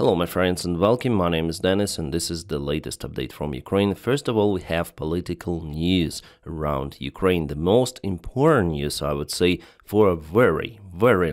Hello my friends and welcome, my name is Dennis and this is the latest update from Ukraine. First of all, we have political news around Ukraine, the most important news I would say for a very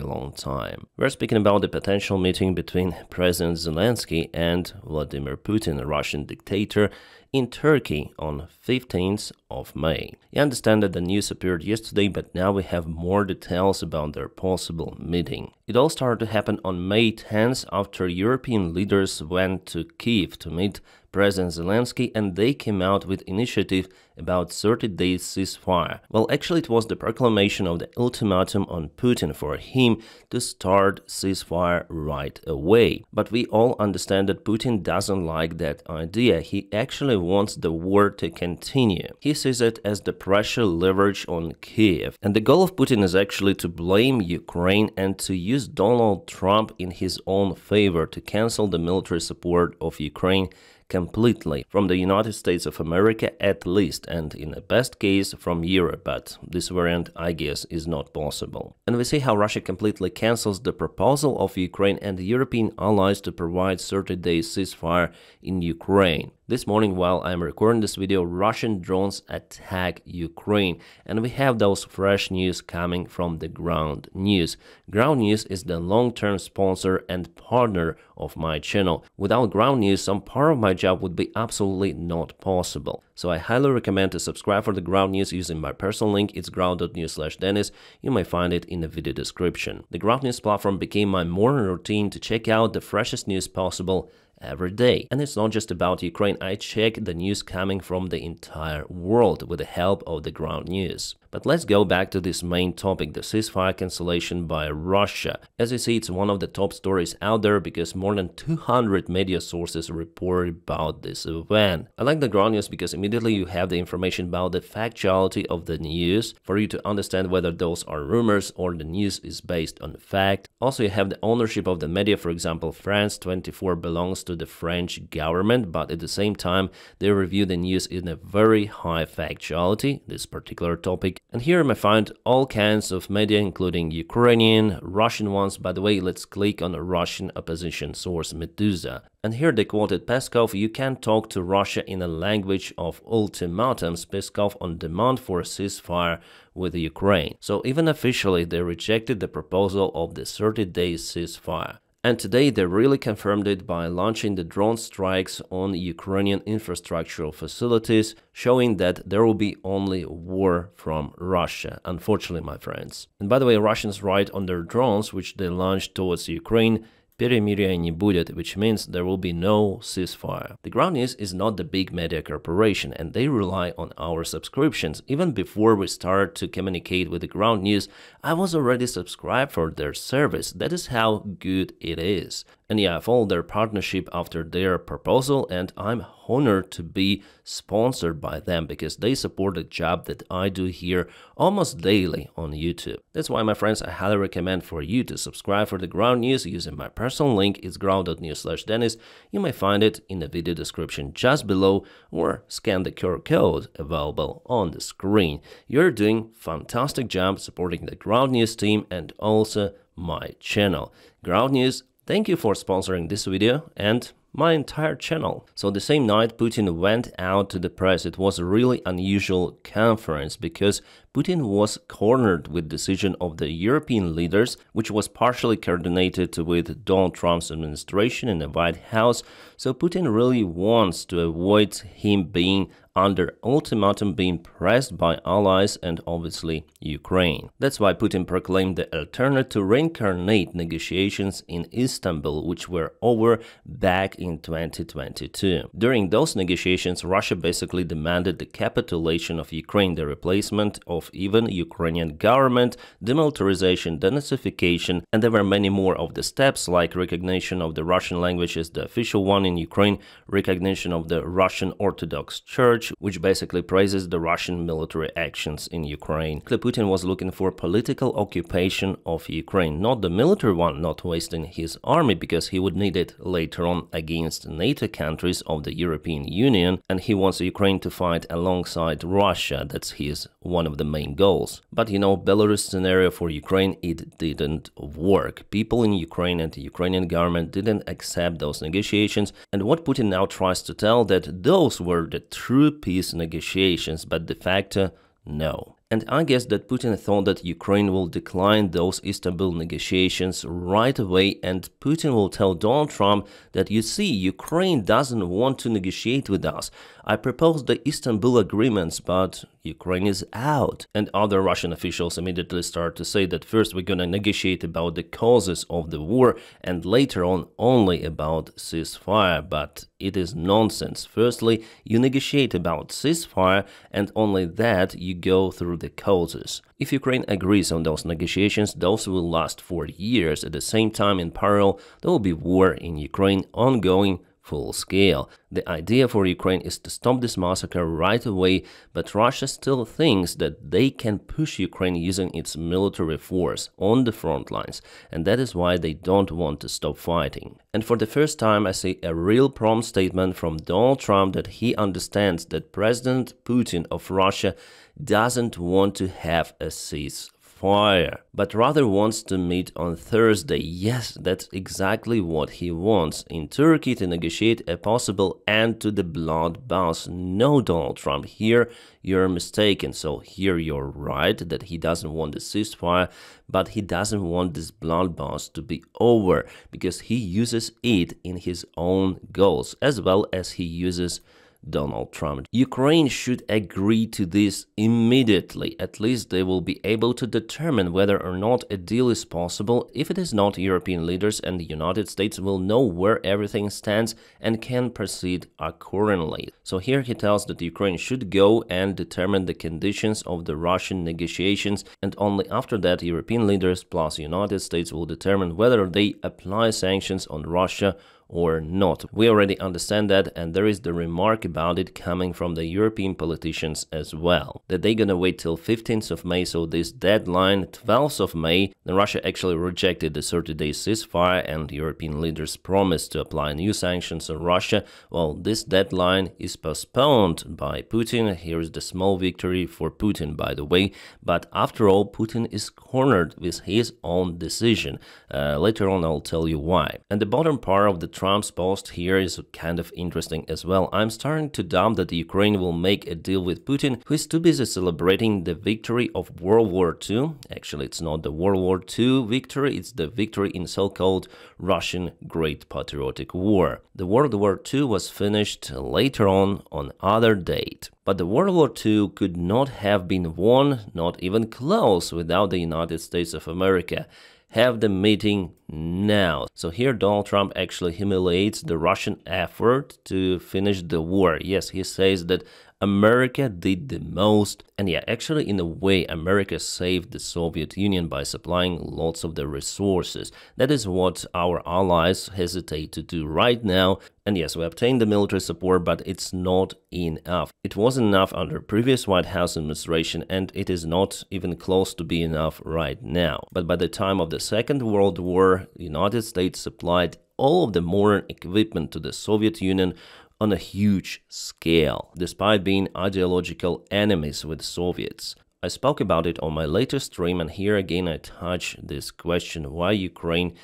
long time. We're speaking about the potential meeting between President Zelenskyy and Vladimir Putin, a Russian dictator, in Turkey on 15th of May. You understand that the news appeared yesterday, but now we have more details about their possible meeting. It all started to happen on May 10th after European leaders went to Kyiv to meet President Zelenskyy, and they came out with initiative about 30 days ceasefire. Well, actually it was the proclamation of the ultimatum on Putin for him to start ceasefire right away. But we all understand that Putin doesn't like that idea. He actually wants the war to continue. He sees it as the pressure leverage on Kyiv. And the goal of Putin is actually to blame Ukraine and to use Donald Trump in his own favor to cancel the military support of Ukraine completely from the United States of America at least, and in the best case from Europe, but this variant I guess is not possible. And we see how Russia completely cancels the proposal of Ukraine and the European allies to provide 30-day ceasefire in Ukraine. This morning, while I'm recording this video, Russian drones attack Ukraine, and we have those fresh news coming from the Ground News. Ground News is the long-term sponsor and partner of my channel. Without Ground News, some part of my job would be absolutely not possible. So I highly recommend to subscribe for the Ground News using my personal link. It's ground.news/Dennis. You may find it in the video description. The Ground News platform became my morning routine to check out the freshest news possible every day. And it's not just about Ukraine. I check the news coming from the entire world with the help of the Ground News. But let's go back to this main topic, the ceasefire cancellation by Russia. As you see, it's one of the top stories out there because more than 200 media sources report about this event. I like the Ground News because immediately you have the information about the factuality of the news for you to understand whether those are rumors or the news is based on fact. Also, you have the ownership of the media. For example, France 24 belongs to the French government, but at the same time, they review the news in a very high factuality, this particular topic. And here you may find all kinds of media, including Ukrainian, Russian ones. By the way, let's click on a Russian opposition source, Meduza. And here they quoted Peskov, "You can't talk to Russia in a language of ultimatums." Peskov on demand for a ceasefire with Ukraine. So even officially, they rejected the proposal of the 30-day ceasefire. And today they really confirmed it by launching the drone strikes on Ukrainian infrastructural facilities, showing that there will be only war from Russia, unfortunately, my friends. And by the way, Russians write on their drones, which they launched towards Ukraine, "Перемирия не будет," which means there will be no ceasefire. The Ground News is not the big media corporation, and they rely on our subscriptions. Even before we started to communicate with the Ground News, I was already subscribed for their service. That is how good it is. And yeah, I followed their partnership after their proposal, and I'm honored to be sponsored by them because they support the job that I do here almost daily on YouTube. That's why, my friends, I highly recommend for you to subscribe for the Ground News using my personal link. It's ground.news/Dennis. You may find it in the video description just below, or scan the QR code available on the screen. You're doing fantastic job supporting the Ground News team and also my channel. Ground News, thank you for sponsoring this video and my entire channel. So the same night Putin went out to the press. It was a really unusual conference because Putin was cornered with decision of the European leaders, which was partially coordinated with Donald Trump's administration in the White House. So Putin really wants to avoid him being under ultimatum, being pressed by allies and obviously Ukraine. That's why Putin proclaimed the alternative to reincarnate negotiations in Istanbul, which were over back in 2022. During those negotiations, Russia basically demanded the capitulation of Ukraine, the replacement of even Ukrainian government, demilitarization, denazification, and there were many more of the steps, like recognition of the Russian language as the official one in Ukraine, recognition of the Russian Orthodox Church, research, which basically praises the Russian military actions in Ukraine. Putin was looking for political occupation of Ukraine, not the military one, not wasting his army because he would need it later on against NATO countries of the European Union, and he wants Ukraine to fight alongside Russia. That's his one of the main goals. But you know, Belarus scenario for Ukraine, it didn't work. People in Ukraine and the Ukrainian government didn't accept those negotiations, and what Putin now tries to tell that those were the true peace negotiations, but de facto, no. And I guess that Putin thought that Ukraine will decline those Istanbul negotiations right away, and Putin will tell Donald Trump that, you see, Ukraine doesn't want to negotiate with us. I proposed the Istanbul agreements, but Ukraine is out. And other Russian officials immediately start to say that first we're gonna negotiate about the causes of the war and later on only about ceasefire. But it is nonsense. Firstly, you negotiate about ceasefire and only that you go through the causes. If Ukraine agrees on those negotiations, those will last for years. At the same time, in parallel, there will be war in Ukraine ongoing full scale. The idea for Ukraine is to stop this massacre right away, but Russia still thinks that they can push Ukraine using its military force on the front lines, and that is why they don't want to stop fighting. And for the first time, I see a real prompt statement from Donald Trump that he understands that President Putin of Russia doesn't want to have a ceasefire, but rather wants to meet on Thursday. Yes, that's exactly what he wants, in Turkey, to negotiate a possible end to the bloodbath. No, Donald Trump, here you're mistaken. So here you're right that he doesn't want the ceasefire, but he doesn't want this bloodbath to be over because he uses it in his own goals, as well as he uses Donald Trump. Ukraine should agree to this immediately. At least they will be able to determine whether or not a deal is possible. If it is not, European leaders and the United States will know where everything stands and can proceed accordingly. So here he tells that Ukraine should go and determine the conditions of the Russian negotiations, and only after that European leaders plus United States will determine whether they apply sanctions on Russia or not. We already understand that, and there is the remark about it coming from the European politicians as well, that they're gonna wait till 15th of May, so this deadline, 12th of May, then Russia actually rejected the 30-day ceasefire and European leaders promised to apply new sanctions on Russia. Well, this deadline is postponed by Putin. Here's the small victory for Putin, by the way, but after all, Putin is cornered with his own decision. Later on, I'll tell you why. And the bottom part of the Trump's post here is kind of interesting as well. I'm starting to doubt that Ukraine will make a deal with Putin, who is too busy celebrating the victory of World War II. Actually, it's not the World War II victory, it's the victory in so-called Russian Great Patriotic War. The World War II was finished later on other date. But the World War II could not have been won, not even close, without the United States of America. Have the meeting now. So here Donald Trump actually humiliates the Russian effort to finish the war. Yes, he says that America did the most, and yeah, actually in a way America saved the Soviet Union by supplying lots of the resources. That is what our allies hesitate to do right now. And yes, we obtained the military support, but it's not enough. It wasn't enough under previous White House administration, and it is not even close to be enough right now. But by the time of the Second World War, the United States supplied all of the modern equipment to the Soviet Union on a huge scale, despite being ideological enemies with Soviets. I spoke about it on my latest stream, and here again I touch this question, why Ukraine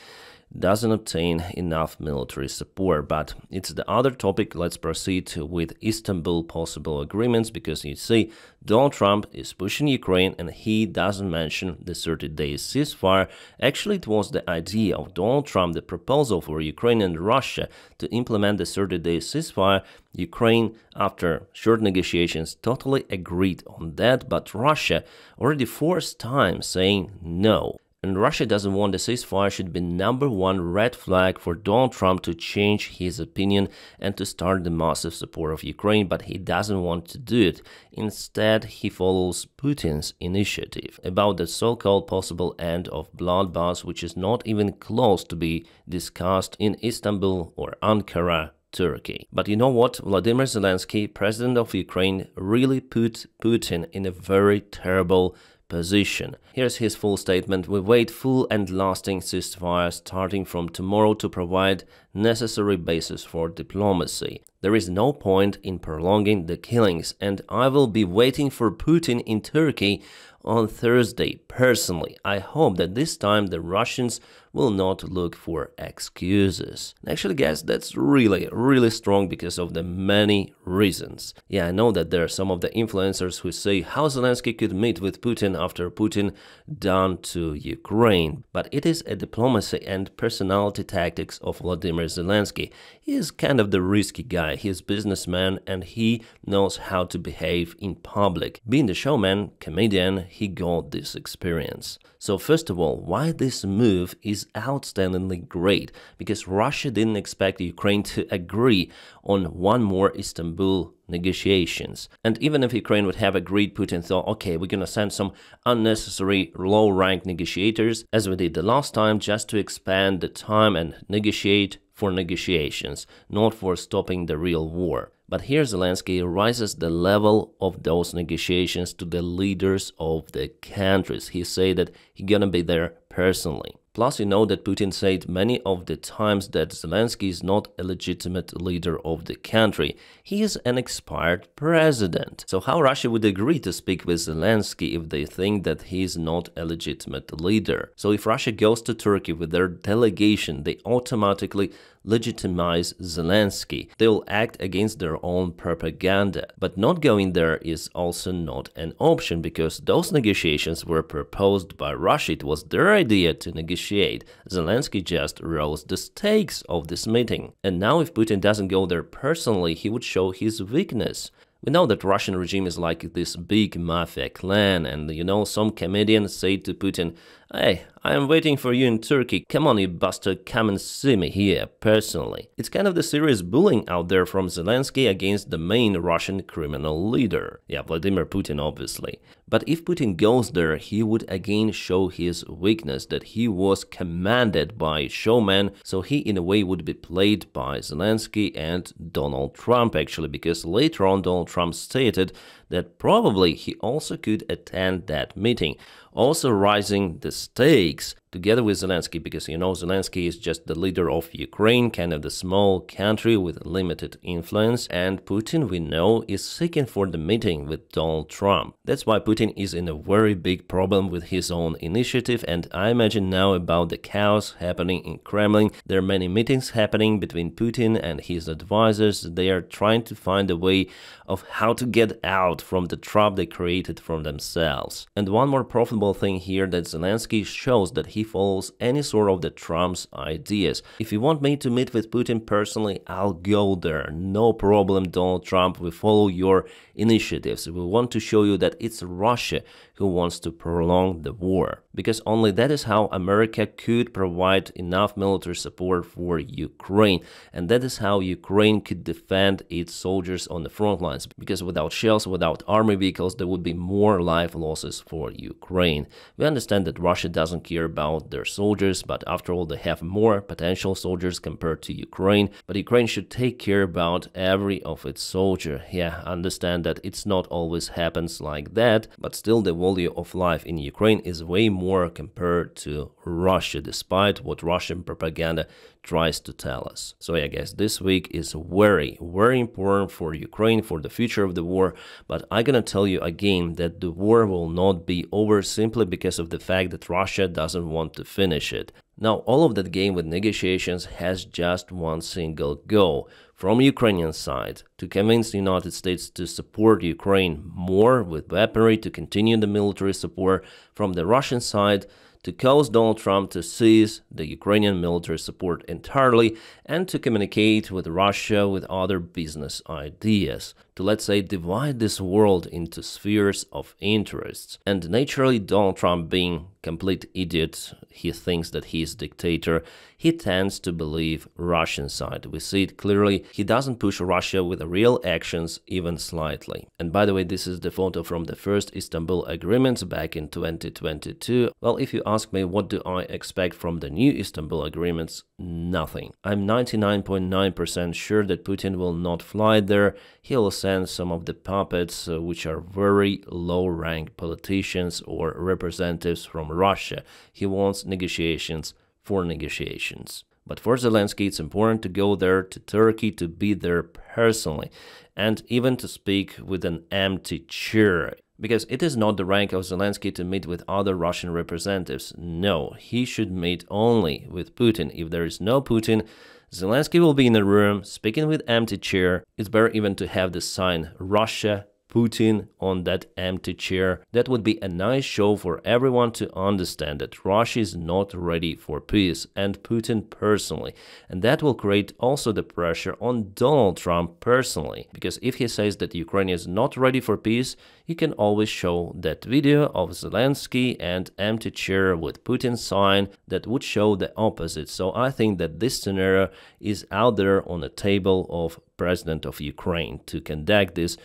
doesn't obtain enough military support. But it's the other topic. Let's proceed with Istanbul possible agreements, because you see, Donald Trump is pushing Ukraine and he doesn't mention the 30-day ceasefire. Actually, it was the idea of Donald Trump, the proposal for Ukraine and Russia to implement the 30-day ceasefire. Ukraine, after short negotiations, totally agreed on that, but Russia already fourth time saying no. And Russia doesn't want the ceasefire should be #1 red flag for Donald Trump to change his opinion and to start the massive support of Ukraine, but he doesn't want to do it. Instead, he follows Putin's initiative about the so-called possible end of bloodbath, which is not even close to be discussed in Istanbul or Ankara Turkey. But you know what? Vladimir Zelenskyy, president of Ukraine, really put Putin in a very terrible position. Here's his full statement. We wait full and lasting ceasefire starting from tomorrow to provide necessary basis for diplomacy. There is no point in prolonging the killings, and I will be waiting for Putin in Turkey on Thursday. Personally, I hope that this time the Russians will not look for excuses. Actually, guys, that's really strong because of the many reasons. Yeah, I know that there are some of the influencers who say how Zelenskyy could meet with Putin after Putin done to Ukraine, but it is a diplomacy and personality tactics of Vladimir Zelenskyy. He is kind of the risky guy. He is a businessman and he knows how to behave in public. Being the showman, comedian, he got this experience. So first of all, why this move is outstandingly great? Because Russia didn't expect Ukraine to agree on one more Istanbul negotiations. And even if Ukraine would have agreed, Putin thought, okay, we're gonna send some unnecessary low-rank negotiators, as we did the last time, just to expand the time and negotiate for negotiations, not for stopping the real war. But here Zelenskyy rises the level of those negotiations to the leaders of the countries. He said that he's gonna be there personally. Plus, you know that Putin said many of the times that Zelenskyy is not a legitimate leader of the country. He is an expired president. So how Russia would agree to speak with Zelenskyy if they think that he is not a legitimate leader? So if Russia goes to Turkey with their delegation, they automatically legitimize Zelenskyy. They will act against their own propaganda. But not going there is also not an option, because those negotiations were proposed by Russia. It was their idea to negotiate. Zelenskyy just rose the stakes of this meeting. And now if Putin doesn't go there personally, he would show his weakness. We know that Russian regime is like this big mafia clan, and you know, some comedian said to Putin, "Hey, I am waiting for you in Turkey. Come on, you bastard, come and see me here, personally." It's kind of the serious bullying out there from Zelenskyy against the main Russian criminal leader. Yeah, Vladimir Putin, obviously. But if Putin goes there, he would again show his weakness, that he was commanded by showman, so he in a way would be played by Zelenskyy and Donald Trump, actually, because later on Donald Trump stated that probably he also could attend that meeting, also rising the stakes together with Zelenskyy, because you know Zelenskyy is just the leader of Ukraine, kind of the small country with limited influence, and Putin, we know, is seeking for the meeting with Donald Trump. That's why Putin is in a very big problem with his own initiative, and I imagine now about the chaos happening in Kremlin. There are many meetings happening between Putin and his advisors. They are trying to find a way of how to get out from the trap they created for themselves. And one more profitable thing here, that Zelenskyy shows that he follows any sort of the Trump's ideas. If you want me to meet with Putin personally, I'll go there. No problem, Donald Trump. We follow your initiatives. We want to show you that it's Russia who wants to prolong the war. Because only that is how America could provide enough military support for Ukraine. And that is how Ukraine could defend its soldiers on the front lines. Because without shells, without army vehicles, there would be more life losses for Ukraine. We understand that Russia doesn't care about their soldiers, but after all, they have more potential soldiers compared to Ukraine. But Ukraine should take care about every of its soldier. Yeah, understand that it's not always happens like that, but still the value of life in Ukraine is way more compared to Russia, despite what Russian propaganda tries to tell us. So yeah, guys, this week is very important for Ukraine, for the future of the war. But I'm gonna tell you again that the war will not be over simply because of the fact that Russia doesn't want to finish it. Now, all of that game with negotiations has just one single goal. From Ukrainian side, to convince the United States to support Ukraine more with weaponry, to continue the military support. From the Russian side, to cause Donald Trump to cease the Ukrainian military support entirely and to communicate with Russia with other business ideas. to, let's say, divide this world into spheres of interests. And naturally, Donald Trump, being complete idiot, he thinks that he is dictator, he tends to believe Russian side. We see it clearly. He doesn't push Russia with real actions even slightly. And by the way, this is the photo from the first Istanbul agreements back in 2022. Well, if you ask me what do I expect from the new Istanbul agreements, nothing. I'm 99.9% sure that Putin will not fly there. He'll send some of the puppets, which are very low-ranked politicians or representatives from Russia. He wants negotiations for negotiations. But for Zelenskyy, it's important to go there to Turkey, to be there personally, and even to speak with an empty chair. Because it is not the rank of Zelenskyy to meet with other Russian representatives. No, he should meet only with Putin. If there is no Putin, Zelenskyy will be in a room speaking with empty chair. It's better even to have the sign Russia, Putin on that empty chair. That would be a nice show for everyone to understand that Russia is not ready for peace, and Putin personally. And that will create also the pressure on Donald Trump personally. Because if he says that Ukraine is not ready for peace, he can always show that video of Zelenskyy and empty chair with Putin's sign that would show the opposite. So I think that this scenario is out there on the table of President of Ukraine to conduct this,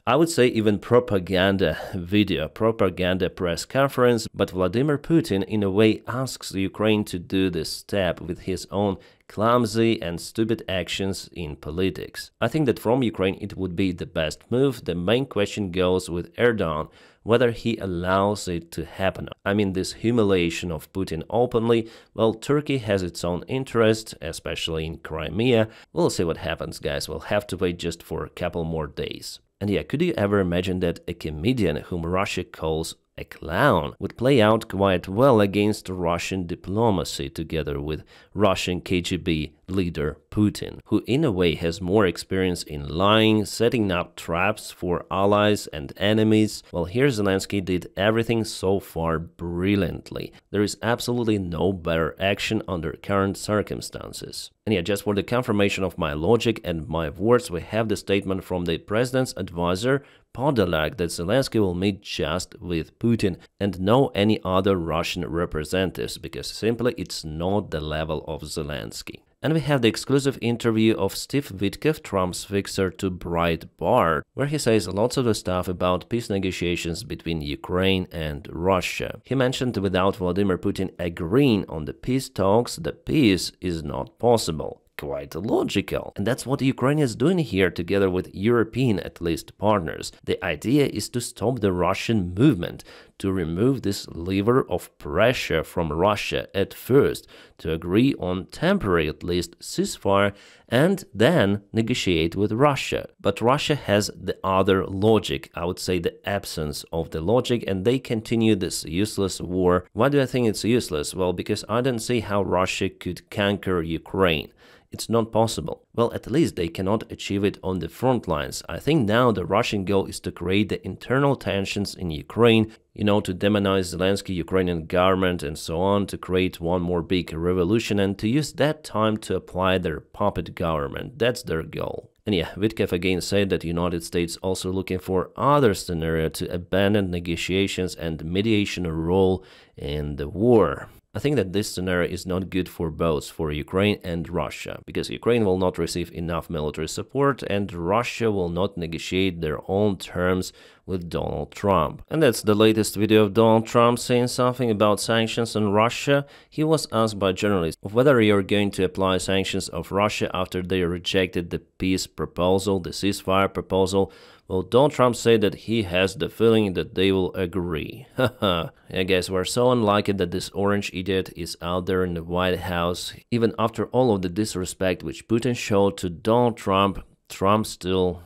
I would say, even propaganda video, propaganda press conference, but Vladimir Putin in a way asks Ukraine to do this step with his own clumsy and stupid actions in politics. I think that from Ukraine it would be the best move. The main question goes with Erdogan, whether he allows it to happen. I mean, this humiliation of Putin openly. Well, Turkey has its own interest, especially in Crimea. We'll see what happens, guys. We'll have to wait just for a couple more days. And yeah, could you ever imagine that a comedian whom Russia calls a clown would play out quite well against Russian diplomacy together with Russian KGB leader Putin, who in a way has more experience in lying, setting up traps for allies and enemies? Well, here Zelenskyy did everything so far brilliantly. There is absolutely no better action under current circumstances. And yeah, just for the confirmation of my logic and my words, we have the statement from the president's advisor, Podolak, that Zelenskyy will meet just with Putin and no any other Russian representatives, because simply it's not the level of Zelenskyy. And we have the exclusive interview of Steve Witkoff, Trump's fixer to Breitbart, where he says lots of the stuff about peace negotiations between Ukraine and Russia. He mentioned without Vladimir Putin agreeing on the peace talks, the peace is not possible. Quite logical. And that's what Ukraine is doing here together with European, at least, partners. The idea is to stop the Russian movement, to remove this lever of pressure from Russia at first, to agree on temporary, at least, ceasefire, and then negotiate with Russia. But Russia has the other logic, I would say the absence of the logic, and they continue this useless war. Why do I think it's useless? Well, because I don't see how Russia could conquer Ukraine. It's not possible. Well, at least they cannot achieve it on the front lines. I think now the Russian goal is to create the internal tensions in Ukraine, to demonize Zelenskyy, Ukrainian government, and so on, to create one more big revolution and to use that time to apply their puppet government. That's their goal. And yeah, Witkoff again said that United States also looking for other scenario to abandon negotiations and mediation role in the war. I think that this scenario is not good for both, for Ukraine and Russia, because Ukraine will not receive enough military support and Russia will not negotiate their own terms with Donald Trump. And that's the latest video of Donald Trump saying something about sanctions on Russia. He was asked by journalists whether you're going to apply sanctions of Russia after they rejected the peace proposal, the ceasefire proposal. Well, Donald Trump said that he has the feeling that they will agree. Haha, I guess we're so unlucky that this orange idiot is out there in the White House. Even after all of the disrespect which Putin showed to Donald Trump, Trump still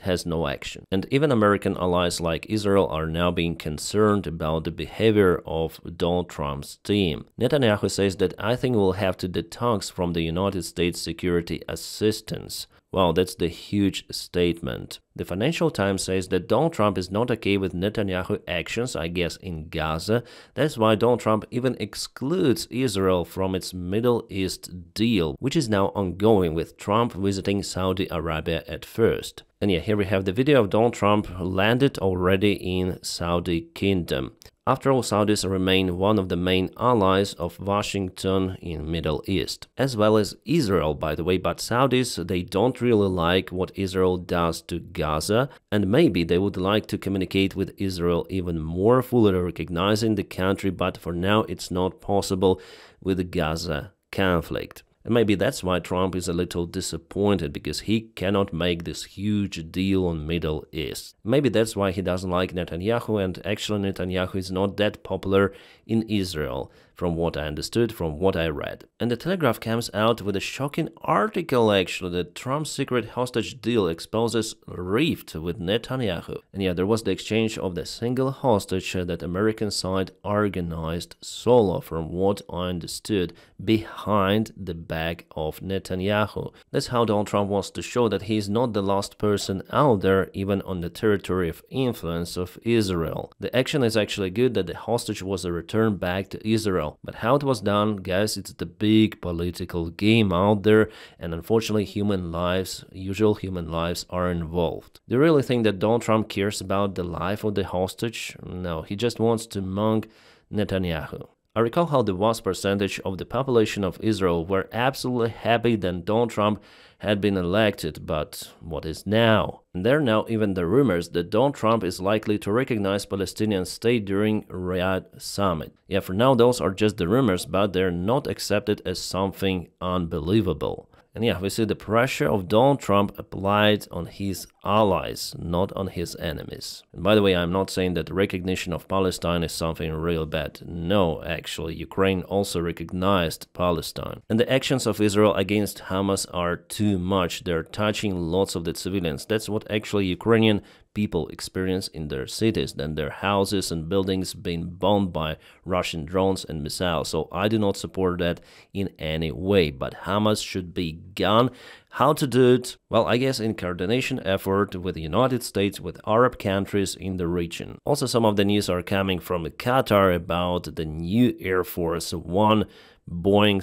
has no action. And even American allies like Israel are now being concerned about the behavior of Donald Trump's team. Netanyahu says that I think we'll have to detox from the United States security assistance. Wow, that's the huge statement. The Financial Times says that Donald Trump is not okay with Netanyahu actions, I guess, in Gaza. That's why Donald Trump even excludes Israel from its Middle East deal, which is now ongoing with Trump visiting Saudi Arabia at first. And yeah, here we have the video of Donald Trump landed already in Saudi Kingdom. After all, Saudis remain one of the main allies of Washington in Middle East, as well as Israel, by the way, but Saudis, they don't really like what Israel does to Gaza, and maybe they would like to communicate with Israel even more, fully recognizing the country, but for now it's not possible with the Gaza conflict. And maybe that's why Trump is a little disappointed, because he cannot make this huge deal on Middle East. Maybe that's why he doesn't like Netanyahu, and actually Netanyahu is not that popular in Israel, from what I understood, from what I read. And the Telegraph comes out with a shocking article actually that Trump's secret hostage deal exposes rift with Netanyahu. And yeah, there was the exchange of the single hostage that American side organized solo, from what I understood, behind the back of Netanyahu. That's how Donald Trump wants to show that he is not the last person out there, even on the territory of influence of Israel. The action is actually good, that the hostage was returned back to Israel. But how it was done, guys, it's the big political game out there, and unfortunately human lives, usual human lives, are involved. Do you really think that Donald Trump cares about the life of the hostage? No, he just wants to monk Netanyahu. I recall how the vast percentage of the population of Israel were absolutely happy that Donald Trump had been elected, but what is now? And there are now even the rumors that Donald Trump is likely to recognize Palestinian state during Riyadh summit. Yeah, for now those are just the rumors, but they're not accepted as something unbelievable. And yeah, we see the pressure of Donald Trump applied on his allies, not on his enemies. And by the way, I'm not saying that the recognition of Palestine is something real bad. No, actually, Ukraine also recognized Palestine. And the actions of Israel against Hamas are too much. They're touching lots of the civilians. That's what actually Ukrainian people experience in their cities, then their houses and buildings being bombed by Russian drones and missiles. So I do not support that in any way, but Hamas should be gone. How to do it? Well, I guess in coordination effort with the United States, with Arab countries in the region. Also, some of the news are coming from Qatar about the new Air Force One Boeing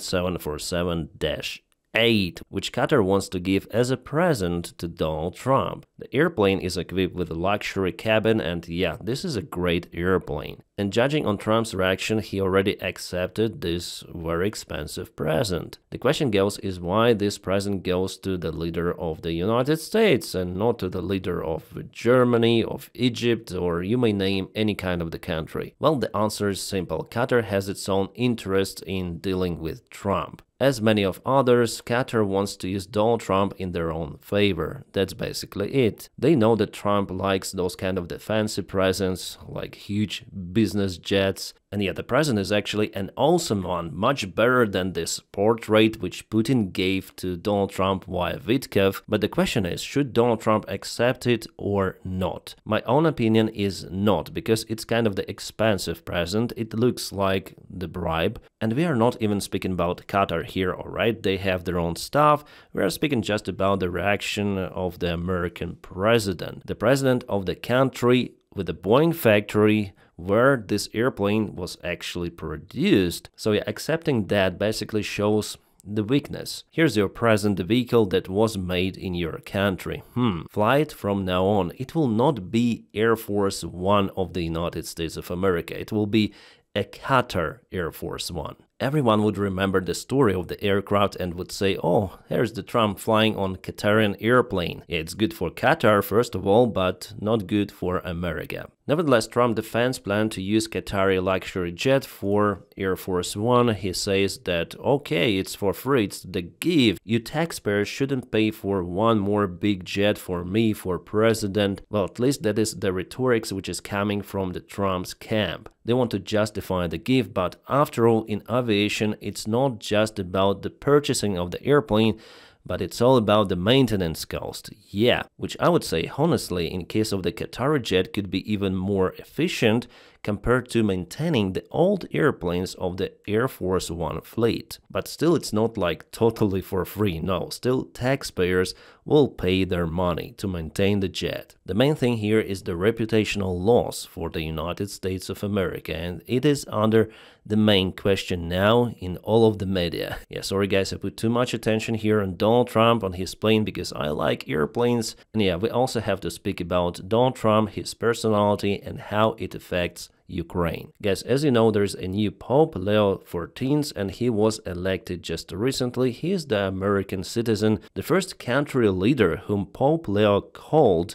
747-8, which Qatar wants to give as a present to Donald Trump. The airplane is equipped with a luxury cabin, and yeah, this is a great airplane. And judging on Trump's reaction, he already accepted this very expensive present. The question goes is why this present goes to the leader of the United States and not to the leader of Germany, of Egypt, or you may name any kind of the country. Well, the answer is simple. Qatar has its own interest in dealing with Trump. As many of others, Qatar wants to use Donald Trump in their own favor. That's basically it. They know that Trump likes those kind of fancy presents, like huge business jets. And yeah, the present is actually an awesome one, much better than this portrait which Putin gave to Donald Trump via Vitkov. But the question is, should Donald Trump accept it or not? My own opinion is not, because it's kind of the expensive present. It looks like the bribe. And we are not even speaking about Qatar here, alright? They have their own stuff. We are speaking just about the reaction of the American president. The president of the country with the Boeing factory where this airplane was actually produced. So yeah, accepting that basically shows the weakness. Here's your present, the vehicle that was made in your country. Fly it from now on. It will not be Air Force One of the United States of America. It will be a Qatar Air Force One. Everyone would remember the story of the aircraft and would say, oh, here's the Trump flying on Qatarian airplane. Yeah, it's good for Qatar, first of all, but not good for America. Nevertheless, Trump defends plan to use Qatari luxury jet for Air Force One. He says that, okay, it's for free, it's the gift. You taxpayers shouldn't pay for one more big jet for me, for president. Well, at least that is the rhetorics which is coming from the Trump's camp. They want to justify the gift, but after all, in aviation, it's not just about the purchasing of the airplane, but it's all about the maintenance cost. Yeah, which I would say, honestly, in case of the Qatari jet could be even more efficient compared to maintaining the old airplanes of the Air Force One fleet. But still, it's not like totally for free, no, still taxpayers will pay their money to maintain the jet. The main thing here is the reputational loss for the United States of America, and it is under the main question now in all of the media. Yeah, sorry guys, I put too much attention here on Donald Trump, on his plane, because I like airplanes. And yeah, we also have to speak about Donald Trump, his personality, and how it affects Ukraine. Guys, as you know, there's a new Pope, Leo XIV, and he was elected just recently. He is the American citizen. The first country leader whom Pope Leo called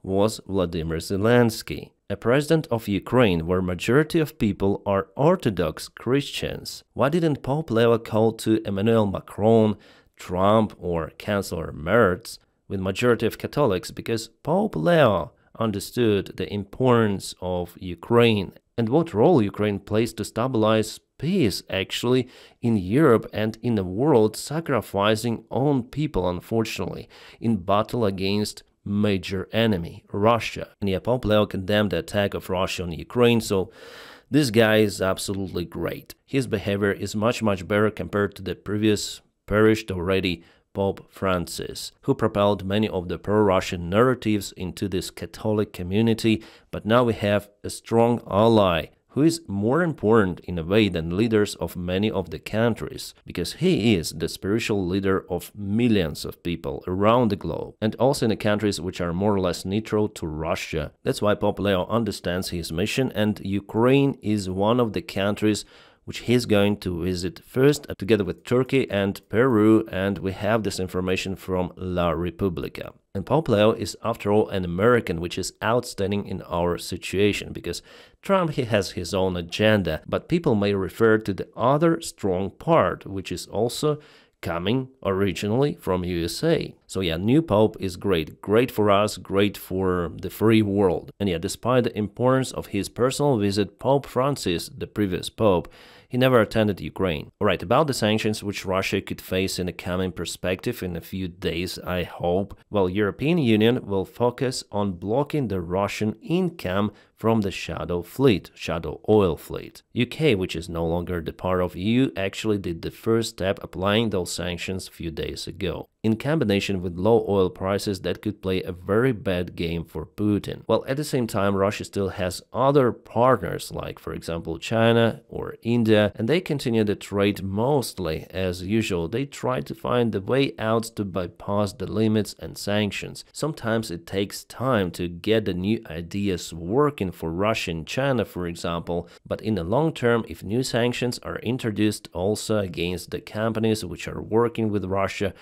was Vladimir Zelenskyy, a president of Ukraine where majority of people are Orthodox Christians. Why didn't Pope Leo call to Emmanuel Macron, Trump, or Chancellor Merz with majority of Catholics? Because Pope Leo understood the importance of Ukraine and what role Ukraine plays to stabilize peace actually in Europe and in the world, sacrificing own people, unfortunately, in battle against major enemy, Russia. And yeah, Pope Leo condemned the attack of Russia on Ukraine, so this guy is absolutely great. His behavior is much better compared to the previous perished already Pope Francis, who propelled many of the pro-Russian narratives into this Catholic community, but now we have a strong ally who is more important in a way than leaders of many of the countries, because he is the spiritual leader of millions of people around the globe, and also in the countries which are more or less neutral to Russia. That's why Pope Leo understands his mission, and Ukraine is one of the countries which he's going to visit first, together with Turkey and Peru, and we have this information from La Repubblica. And Pope Leo is, after all, an American, which is outstanding in our situation, because Trump, he has his own agenda, but people may refer to the other strong part, which is also coming originally from USA. So yeah, new Pope is great for us, great for the free world. And yeah, despite the importance of his personal visit, Pope Francis, the previous Pope, he never attended Ukraine. Alright, about the sanctions which Russia could face in the coming perspective in a few days, I hope. Well, European Union will focus on blocking the Russian income from the shadow oil fleet. UK, which is no longer the part of EU, actually did the first step applying those sanctions a few days ago. In combination with low oil prices, that could play a very bad game for Putin. Well, at the same time, Russia still has other partners, like for example China or India, and they continue the trade mostly as usual. They try to find the way out to bypass the limits and sanctions. Sometimes it takes time to get the new ideas working for Russia and China, for example, but in the long term, if new sanctions are introduced also against the companies which are working with Russia,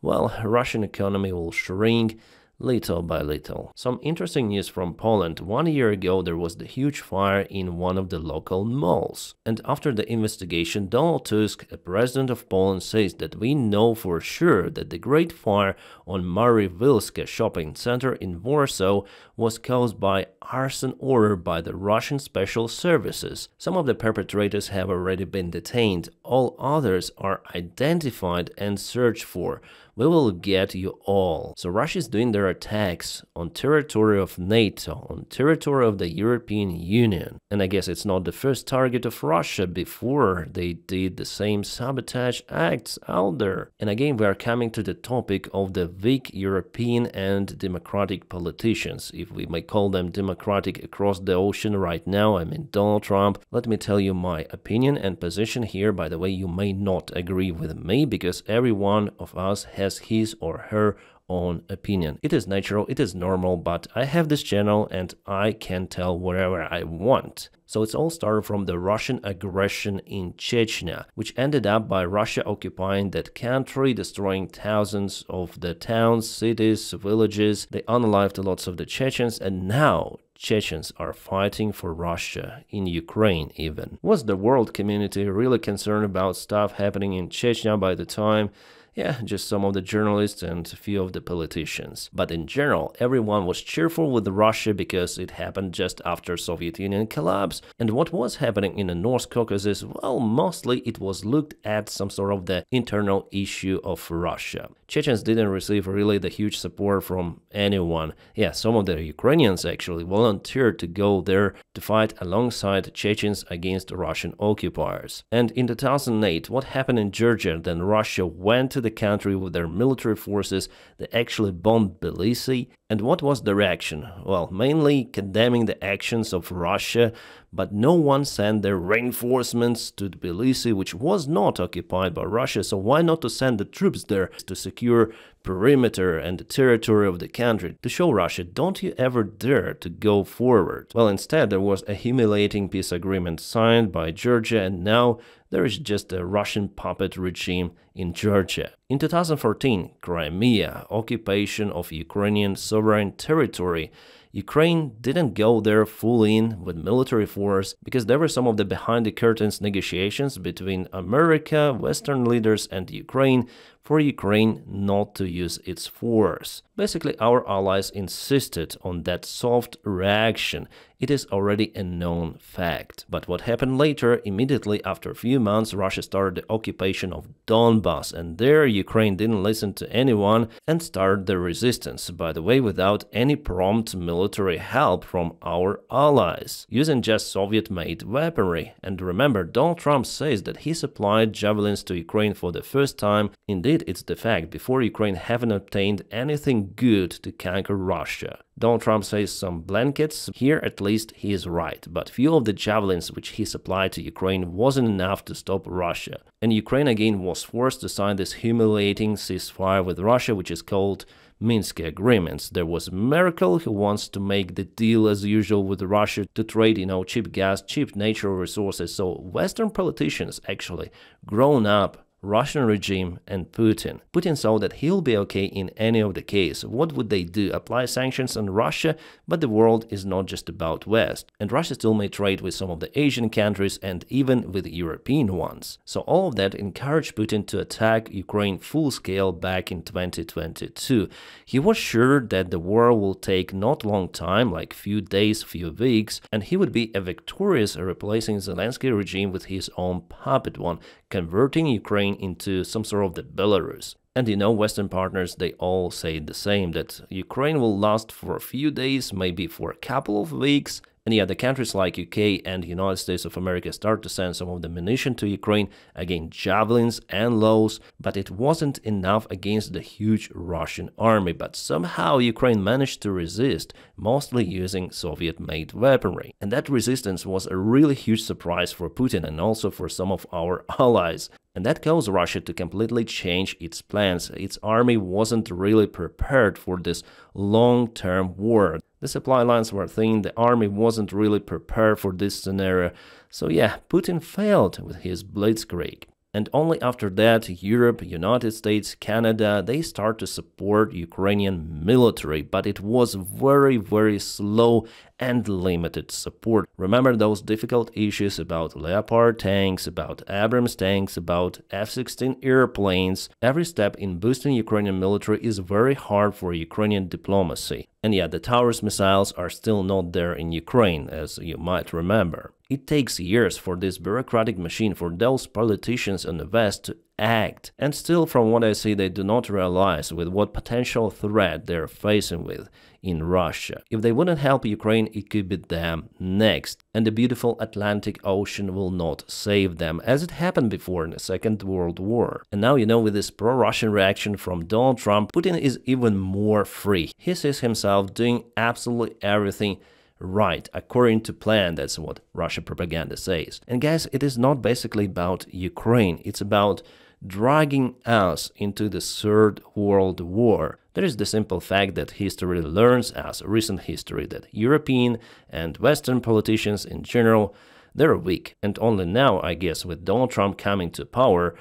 well, Russian economy will shrink little by little. Some interesting news from Poland. 1 year ago, there was the huge fire in one of the local malls. And after the investigation, Donald Tusk, a president of Poland, says that we know for sure that the great fire on Marywilska shopping center in Warsaw was caused by arson ordered by the Russian special services. Some of the perpetrators have already been detained. All others are identified and searched for. We will get you all. So Russia is doing their attacks on territory of NATO, on territory of the European Union. And I guess it's not the first target of Russia. Before they did the same sabotage acts out there. And again, we are coming to the topic of the weak European and democratic politicians, if we may call them democratic across the ocean right now. I mean Donald Trump. Let me tell you my opinion and position here. By the way, you may not agree with me, because every one of us has his or her own opinion. It is natural, it is normal, but I have this channel and I can tell whatever I want. So it's all started from the Russian aggression in Chechnya, which ended up by Russia occupying that country, destroying thousands of the towns, cities, villages. They unalived lots of the Chechens, and now Chechens are fighting for Russia, in Ukraine even. Was the world community really concerned about stuff happening in Chechnya by the time Yeah, just some of the journalists and a few of the politicians. But in general, everyone was cheerful with Russia because it happened just after Soviet Union collapse. And what was happening in the North Caucasus, well, mostly it was looked at some sort of the internal issue of Russia. Chechens didn't receive really the huge support from anyone. Yeah, some of the Ukrainians actually volunteered to go there to fight alongside Chechens against Russian occupiers. And in 2008, what happened in Georgia? Then Russia went to the country with their military forces. They actually bombed Tbilisi. And what was the reaction? Well, mainly condemning the actions of Russia, but no one sent their reinforcements to Tbilisi, which was not occupied by Russia, so why not to send the troops there to secure perimeter and the territory of the country, to show Russia, don't you ever dare to go forward. Well, instead there was a humiliating peace agreement signed by Georgia, and now there is just a Russian puppet regime in Georgia. In 2014, Crimea, occupation of Ukrainian sovereign territory. Ukraine didn't go there full in with military force because there were some of the behind-the-curtains negotiations between America, Western leaders and Ukraine for Ukraine not to use its force. Basically, our allies insisted on that soft reaction. It is already a known fact. But what happened later, immediately after a few months, Russia started the occupation of Donbas, and there Ukraine didn't listen to anyone and started the resistance, by the way, without any prompt military help from our allies, using just Soviet-made weaponry. And remember, Donald Trump says that he supplied javelins to Ukraine for the first time. Indeed, it's the fact, before Ukraine haven't obtained anything good to conquer Russia. Donald Trump says some blankets, here at least he is right, but few of the javelins which he supplied to Ukraine wasn't enough to stop Russia. And Ukraine again was forced to sign this humiliating ceasefire with Russia, which is called Minsk agreements. There was Merkel, who wants to make the deal as usual with Russia to trade, cheap gas, cheap natural resources. So Western politicians actually grown up Russian regime and Putin. Putin saw that he'll be okay in any of the case. What would they do? Apply sanctions on Russia? But the world is not just about West. And Russia still may trade with some of the Asian countries and even with European ones. So all of that encouraged Putin to attack Ukraine full scale back in 2022. He was sure that the war will take not long time, like few days, few weeks, and he would be a victorious, replacing Zelenskyy regime with his own puppet one, converting Ukraine into some sort of the Belarus. And Western partners, they all say the same, that Ukraine will last for a few days, maybe for a couple of weeks. And yeah, the countries like UK and United States of America start to send some of the munition to Ukraine, again javelins and lows, but it wasn't enough against the huge Russian army. But somehow Ukraine managed to resist, mostly using Soviet-made weaponry. And that resistance was a really huge surprise for Putin and also for some of our allies. And that caused Russia to completely change its plans. Its army wasn't really prepared for this long-term war. The supply lines were thin, the army wasn't really prepared for this scenario. So yeah, Putin failed with his blitzkrieg. And only after that, Europe, United States, Canada, they start to support Ukrainian military, but it was very, very slow and limited support. Remember those difficult issues about Leopard tanks, about Abrams tanks, about F-16 airplanes. Every step in boosting Ukrainian military is very hard for Ukrainian diplomacy. And yeah, the Taurus missiles are still not there in Ukraine, as you might remember. It takes years for this bureaucratic machine, for those politicians in the West to act. And still, from what I see, they do not realize with what potential threat they're facing with in Russia. If they wouldn't help Ukraine, it could be them next. And the beautiful Atlantic Ocean will not save them, as it happened before in the Second World War. And now, with this pro-Russian reaction from Donald Trump, Putin is even more free. He sees himself doing absolutely everything right, according to plan. That's what Russian propaganda says. And guys, it is not basically about Ukraine. It's about dragging us into the Third World War. There is the simple fact that history learns us, recent history, that European and Western politicians in general, they're weak. And only now, I guess, with Donald Trump coming to power,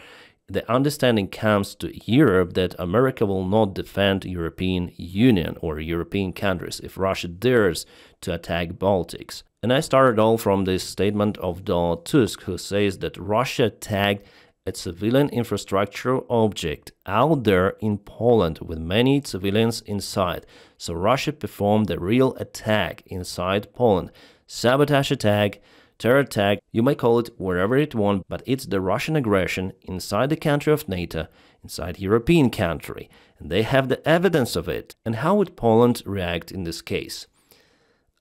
the understanding comes to Europe that America will not defend European Union or European countries if Russia dares to attack Baltics. And I started all from this statement of Donald Tusk, who says that Russia attacked a civilian infrastructure object out there in Poland with many civilians inside. So Russia performed a real attack inside Poland. Sabotage attack, terror attack, you may call it wherever you want, but it's the Russian aggression inside the country of NATO, inside European country, and they have the evidence of it. And how would Poland react in this case?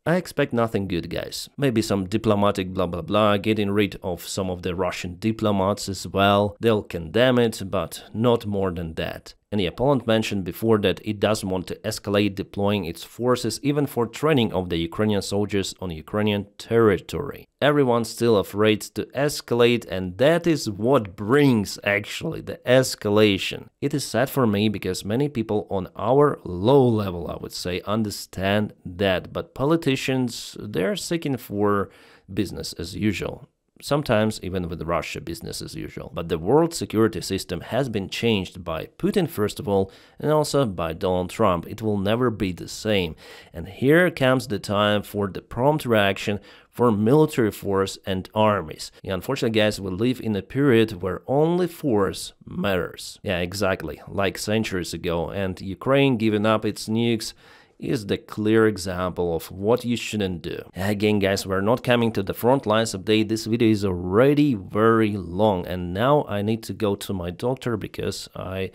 I expect nothing good, guys. Maybe some diplomatic blah blah blah, getting rid of some of the Russian diplomats as well. They'll condemn it, but not more than that. And yeah, Poland mentioned before that it doesn't want to escalate deploying its forces even for training of the Ukrainian soldiers on Ukrainian territory. Everyone's still afraid to escalate, and that is what brings actually the escalation. It is sad for me because many people on our low level, I would say, understand that, but politicians, they're seeking for business as usual. Sometimes even with Russia, business as usual. But the world security system has been changed by Putin first of all, and also by Donald Trump. It will never be the same. And here comes the time for the prompt reaction for military force and armies. Yeah, unfortunately, guys, we live in a period where only force matters. Yeah, exactly, like centuries ago. And Ukraine giving up its nukes is the clear example of what you shouldn't do. Again, guys, we're not coming to the front lines update. This video is already very long, and now I need to go to my doctor because I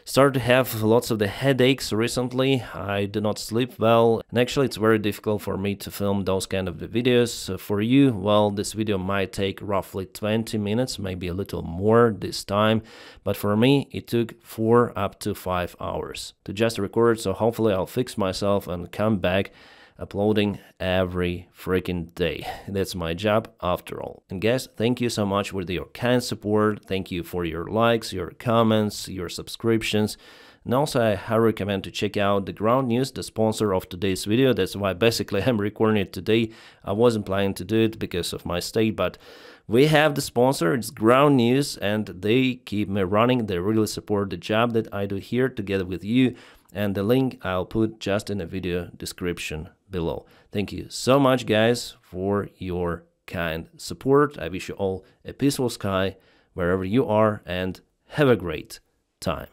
started to have lots of the headaches recently. I do not sleep well, and actually it's very difficult for me to film those kind of the videos. For you, well, this video might take roughly 20 minutes, maybe a little more this time, but for me it took 4 up to 5 hours to just record, so hopefully I'll fix myself and come back uploading every freaking day. That's my job after all. And guys, thank you so much for your kind support. Thank you for your likes, your comments, your subscriptions. And also I highly recommend to check out the Ground News, the sponsor of today's video. That's why basically I'm recording it today. I wasn't planning to do it because of my state, but we have the sponsor, it's Ground News, and they keep me running. They really support the job that I do here together with you. And the link I'll put just in the video description below. Thank you so much, guys, for your kind support. I wish you all a peaceful sky wherever you are, and have a great time.